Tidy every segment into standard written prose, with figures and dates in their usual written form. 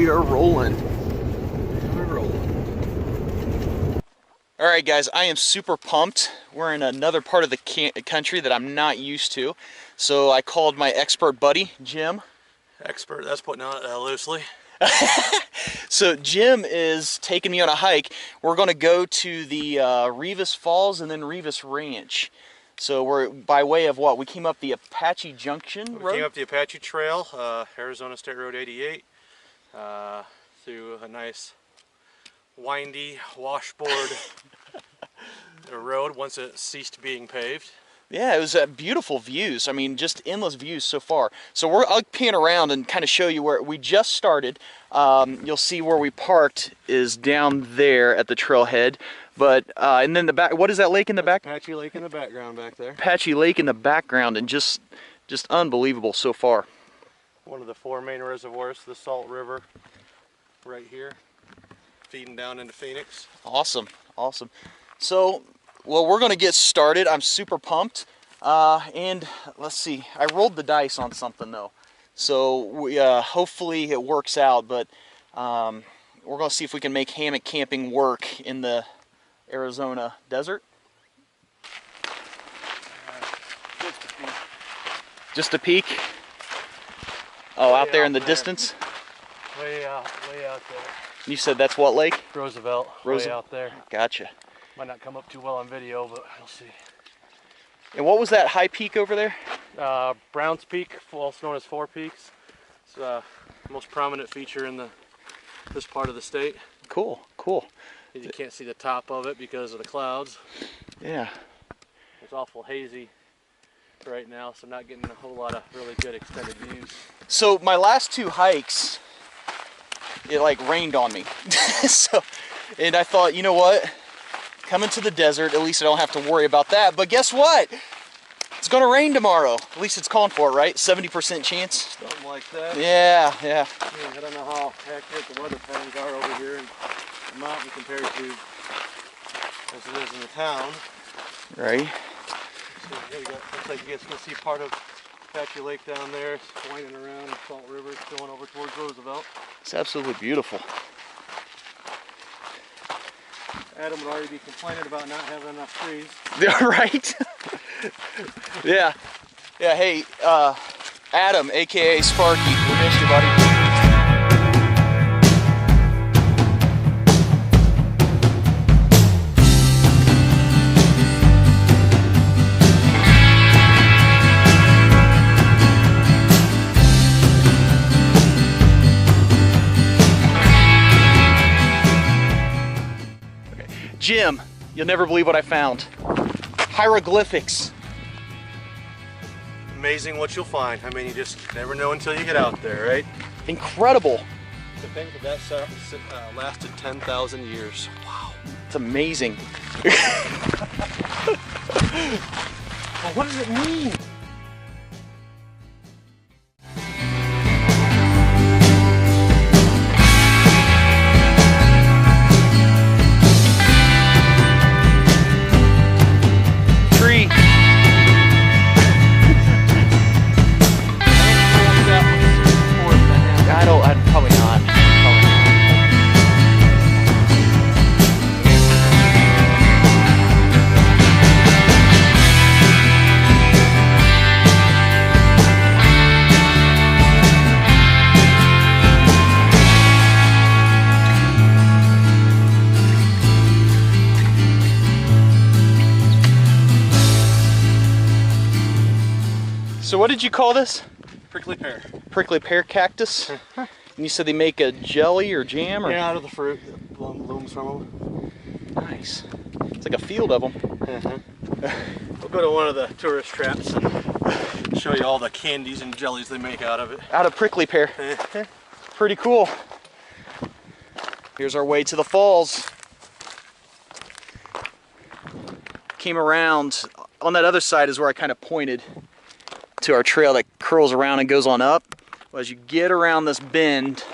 we are rolling. All right, guys, I am super pumped. We're in another part of the country that I'm not used to. So I called my expert buddy, Jim. Expert, that's putting it loosely. So Jim is taking me on a hike. We're going to go to the Rivas Falls and then Rivas Ranch. So we're by way of what? We came up the Apache Junction Road? We came up the Apache Trail, Arizona State Road 88, through a nice windy washboard road once it ceased being paved. Yeah, it was beautiful views. I mean, just endless views so far. So I'll pan around and kind of show you where we just started. You'll see where we parked is down there at the trailhead. But and then the back, what is that lake in the back? Apache Lake in the background back there. Apache Lake in the background, and just unbelievable so far. One of the 4 main reservoirs, the Salt River, right here, feeding down into Phoenix. Awesome, awesome. So, well, we're going to get started. I'm super pumped. And let's see, I rolled the dice on something though. So we, hopefully it works out, but we're going to see if we can make hammock camping work in the Arizona desert. Just a peek. Oh, out there in the distance? Way out there. You said that's what lake? Roosevelt, way out there. Gotcha. Might not come up too well on video, but we'll see. And what was that high peak over there? Browns Peak, also known as Four Peaks. It's the most prominent feature in this part of the state. Cool, cool. You can't see the top of it because of the clouds. Yeah. It's awful hazy right now, so I'm not getting a whole lot of really good extended views. So my last 2 hikes, it like rained on me. And I thought, you know what? Coming to the desert, at least I don't have to worry about that. But guess what? It's gonna rain tomorrow. At least it's calling for it, right? 70% chance. Something like that. Yeah, yeah. I don't know how accurate the weather patterns are over here in the mountain compared to as it is in the town. Right. So yeah, looks like you guys can see part of Apache Lake down there. It's winding around the Salt River. It's going over towards Roosevelt. It's absolutely beautiful. Adam would already be complaining about not having enough trees. Yeah, right? Yeah. Yeah, hey, Adam, aka Sparky, we missed you, buddy. Jim, you'll never believe what I found. Hieroglyphics. Amazing what you'll find. I mean, you just never know until you get out there, right? Incredible. To think that lasted 10,000 years. Wow. It's amazing. Well, what does it mean? So what did you call this? Prickly pear. Prickly pear cactus. And you said they make a jelly or jam? Or? Yeah, out of the fruit that blooms from them. Nice. It's like a field of them. We'll go to one of the tourist traps and show you all the candies and jellies they make out of it. Out of prickly pear. Pretty cool. Here's our way to the falls. Came around. On that other side is where I kind of pointed to our trail that curls around and goes on up. Well, as you get around this bend,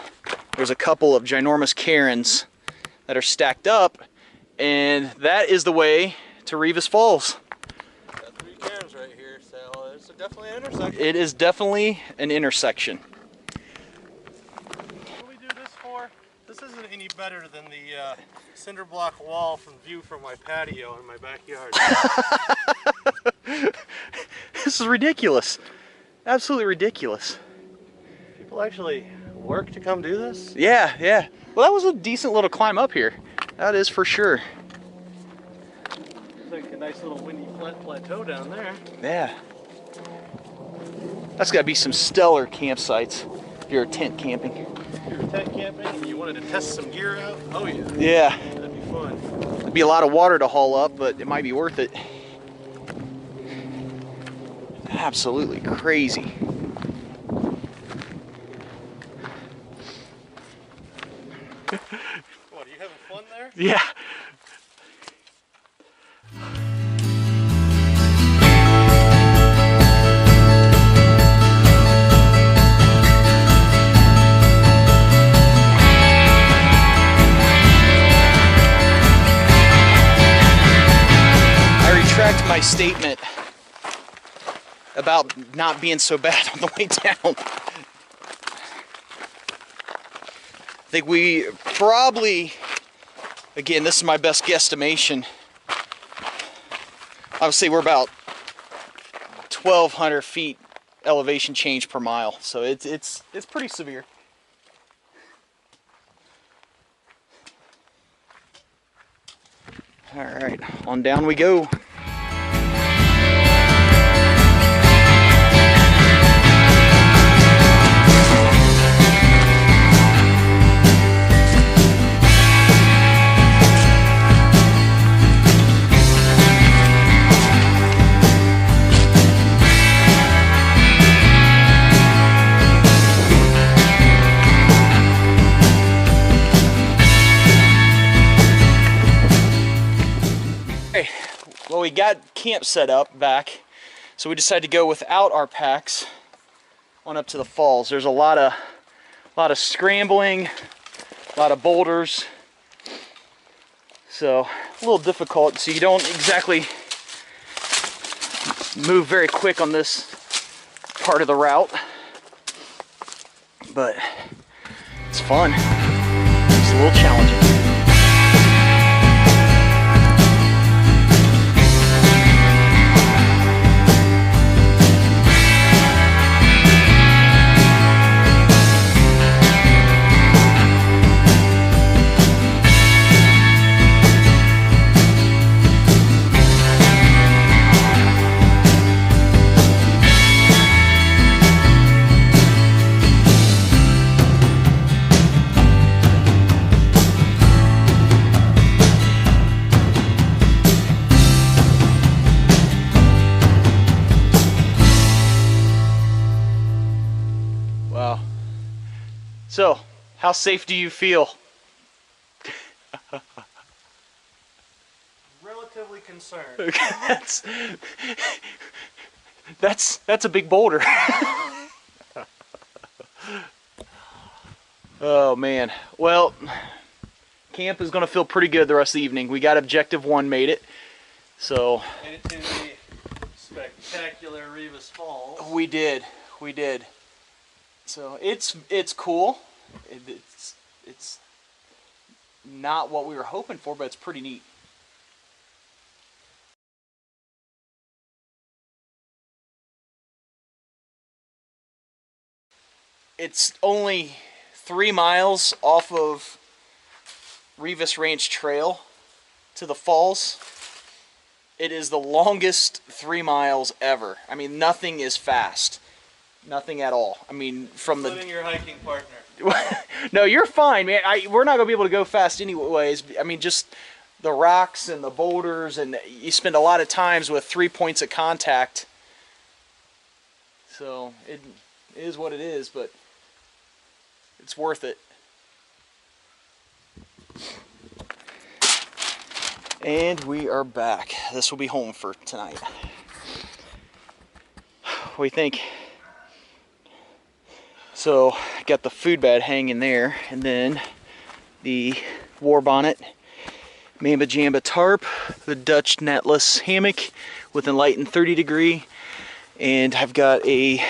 there's a couple of ginormous cairns that are stacked up, and that is the way to Rivas Falls. Got 3 cairns right here, so it's definitely an intersection. It is definitely an intersection. What do we do this for? This isn't any better than the cinder block wall from view from my patio in my backyard. This is ridiculous. Absolutely ridiculous. People actually work to come do this? Yeah, yeah. Well, that was a decent little climb up here. That is for sure. It's like a nice little windy plateau down there. Yeah. That's got to be some stellar campsites if you're tent camping. If you're tent camping and you wanted to test some gear out, oh yeah. Yeah. That'd be fun. It'd be a lot of water to haul up, but it might be worth it. Absolutely crazy. What, are you having fun there? Yeah. I retract my statement about not being so bad on the way down. I think we probably, again, this is my best guesstimation. I would say we're about 1,200 feet elevation change per mile, so it's pretty severe. All right, on down we go. Well, we got camp set up back, so we decided to go without our packs on up to the falls. There's a lot of scrambling, a lot of boulders, so a little difficult. So you don't exactly move very quick on this part of the route, but it's fun. It's a little challenging. Wow. So, how safe do you feel? Relatively concerned. That's a big boulder. Oh man. Well, camp is gonna feel pretty good the rest of the evening. We got objective 1 made it. So Made it to the spectacular Rivas Falls. we did. So it's cool. It's not what we were hoping for, but it's pretty neat. It's only 3 miles off of Rivas Ranch Trail to the falls. It is the longest 3 miles ever. I mean, nothing is fast. Nothing at all. I mean, from Including your hiking partner. No, you're fine, man. We're not gonna be able to go fast anyways. I mean, just the rocks and the boulders, and you spend a lot of times with 3 points of contact. So it is what it is, but it's worth it. And we are back. This will be home for tonight. What do you think? So, got the food bed hanging there, and then the war bonnet, Mamba Jamba tarp, the Dutch netless hammock with enlightened 30 degree, and I've got a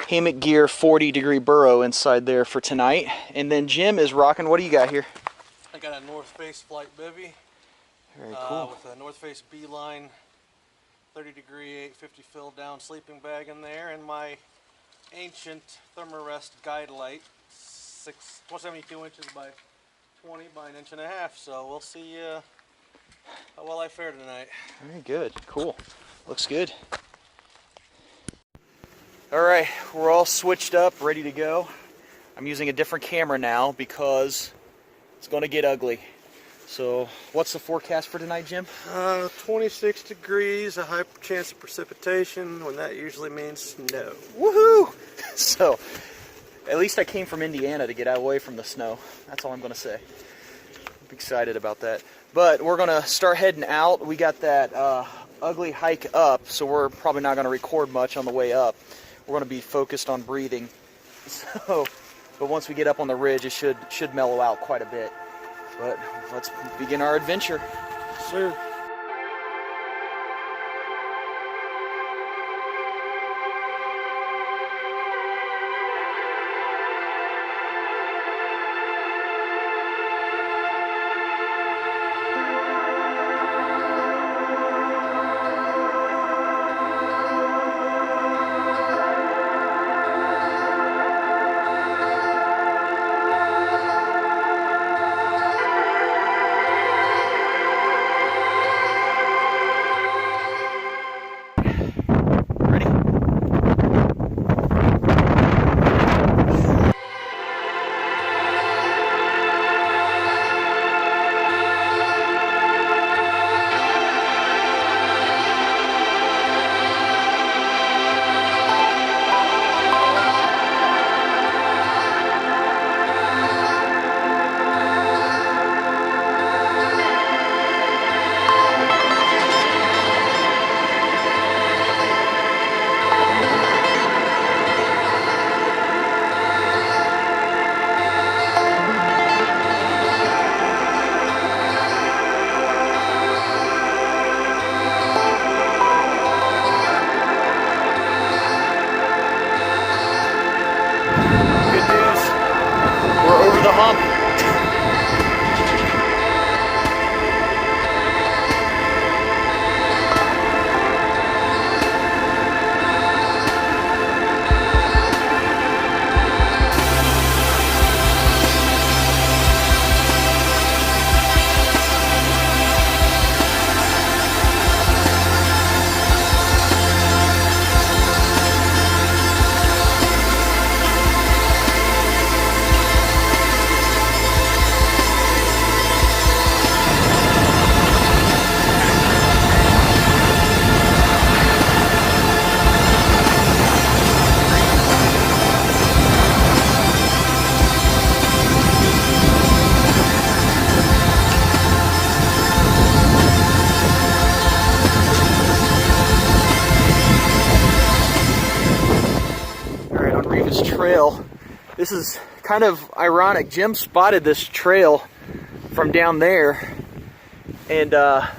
hammock gear 40-degree burrow inside there for tonight. And then Jim is rocking, what do you got here? I got a North Face flight bivy. Very cool. With a North Face Beeline 30-degree 850 fill down sleeping bag in there, and my ancient Thermarest guide light, 72 inches by 20 by an inch and a half. So we'll see how well I fare tonight. Very good. Cool. Looks good. All right, we're all switched up, ready to go. I'm using a different camera now because it's going to get ugly. So, what's the forecast for tonight, Jim? 26 degrees, a high chance of precipitation, when that usually means snow. Woohoo! So, at least I came from Indiana to get away from the snow. That's all I'm going to say. I'm excited about that. But we're going to start heading out. We got that ugly hike up, so we're probably not going to record much on the way up. We're going to be focused on breathing. So, but once we get up on the ridge, it should mellow out quite a bit. But let's begin our adventure. Sir. Trail. This is kind of ironic. Jim spotted this trail from down there, and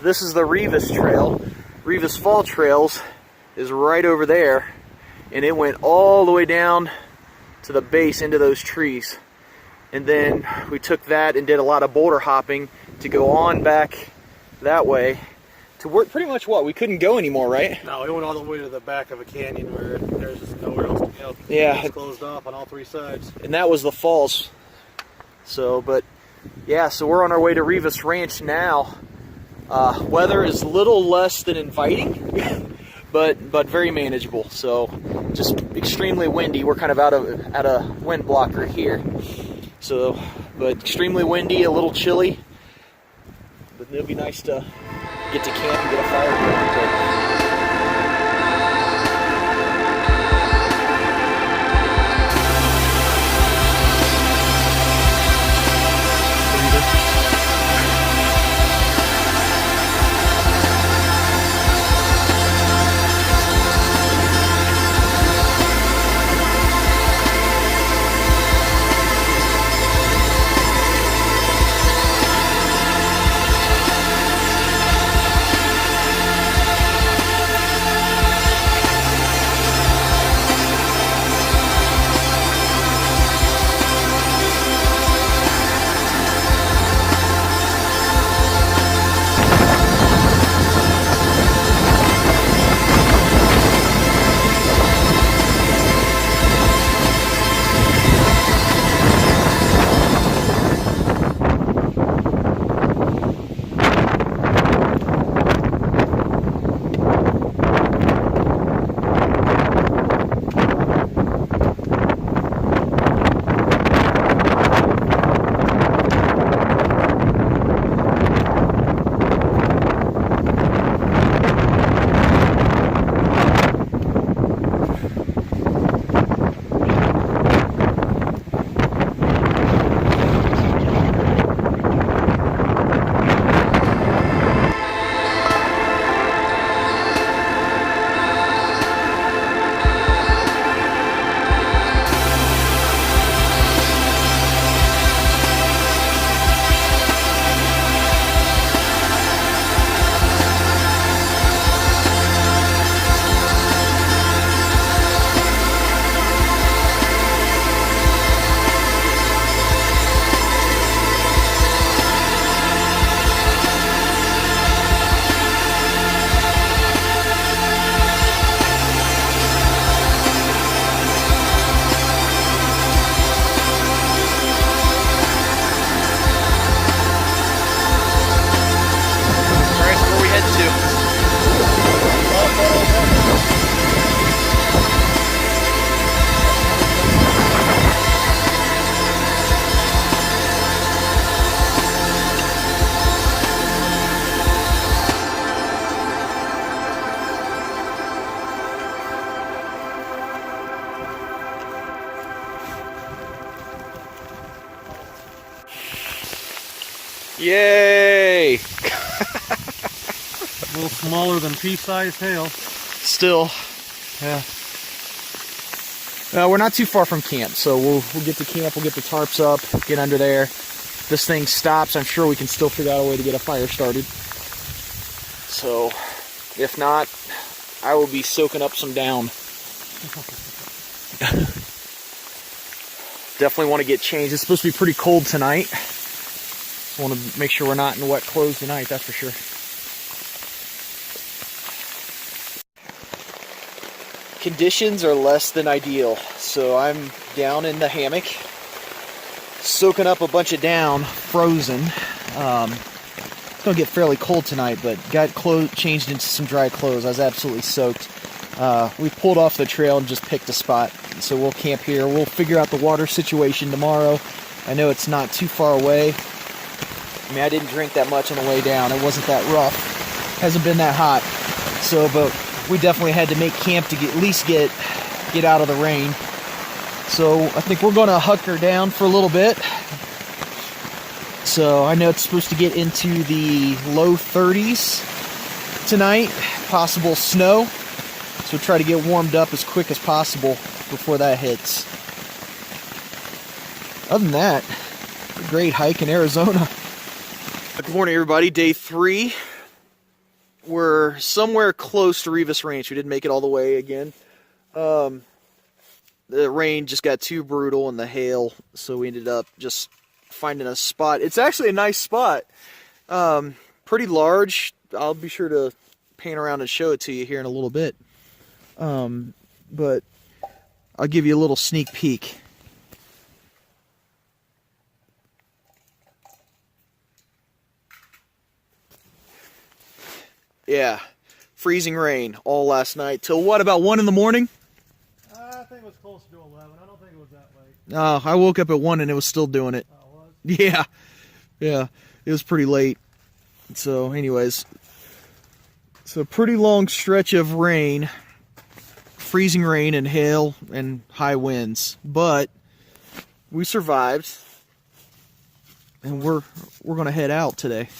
this is the Rivas Trail. Rivas Falls Trails is right over there, and it went all the way down to the base into those trees. And then we took that and did a lot of boulder hopping to go on back that way to work. Pretty much what? We couldn't go anymore, right? No, we went all the way to the back of a canyon where there's just nowhere else to go. Yeah. It's closed off on all three sides. And that was the falls. So, but yeah, so we're on our way to Rivas Ranch now. Weather is a little less than inviting, but very manageable. So just extremely windy. We're kind of at a wind blocker here. So, but extremely windy, a little chilly. But it'll be nice to get to camp and get a fire going. Yay! A little smaller than pea-sized hail. Still, yeah. We're not too far from camp, so we'll get to camp, we'll get the tarps up, get under there. If this thing stops, I'm sure we can still figure out a way to get a fire started. So, if not, I will be soaking up some down. Definitely want to get changed. It's supposed to be pretty cold tonight. Want to make sure we're not in wet clothes tonight, that's for sure. Conditions are less than ideal, so I'm down in the hammock, soaking up a bunch of down, frozen. It's gonna get fairly cold tonight, but got changed into some dry clothes. I was absolutely soaked. We pulled off the trail and just picked a spot, so we'll camp here. We'll figure out the water situation tomorrow. I know it's not too far away. I mean, I didn't drink that much on the way down. It wasn't that rough. Hasn't been that hot. So, but we definitely had to make camp to at least get out of the rain. So I think we're going to hunker down for a little bit. So I know it's supposed to get into the low 30s tonight. Possible snow. So try to get warmed up as quick as possible before that hits. Other than that, a great hike in Arizona. Good morning, everybody. Day 3. We're somewhere close to Rivas Ranch. We didn't make it all the way again. The rain just got too brutal and the hail, so we ended up just finding a spot. It's actually a nice spot. Pretty large. I'll be sure to pan around and show it to you here in a little bit. But I'll give you a little sneak peek. Yeah, freezing rain all last night till what, about 1 in the morning? I think it was close to 11. I don't think it was that late. Oh, I woke up at 1 and it was still doing it. Oh, it was? Yeah, it was pretty late. So anyways, it's a pretty long stretch of rain, freezing rain and hail and high winds, but we survived and we're gonna head out today.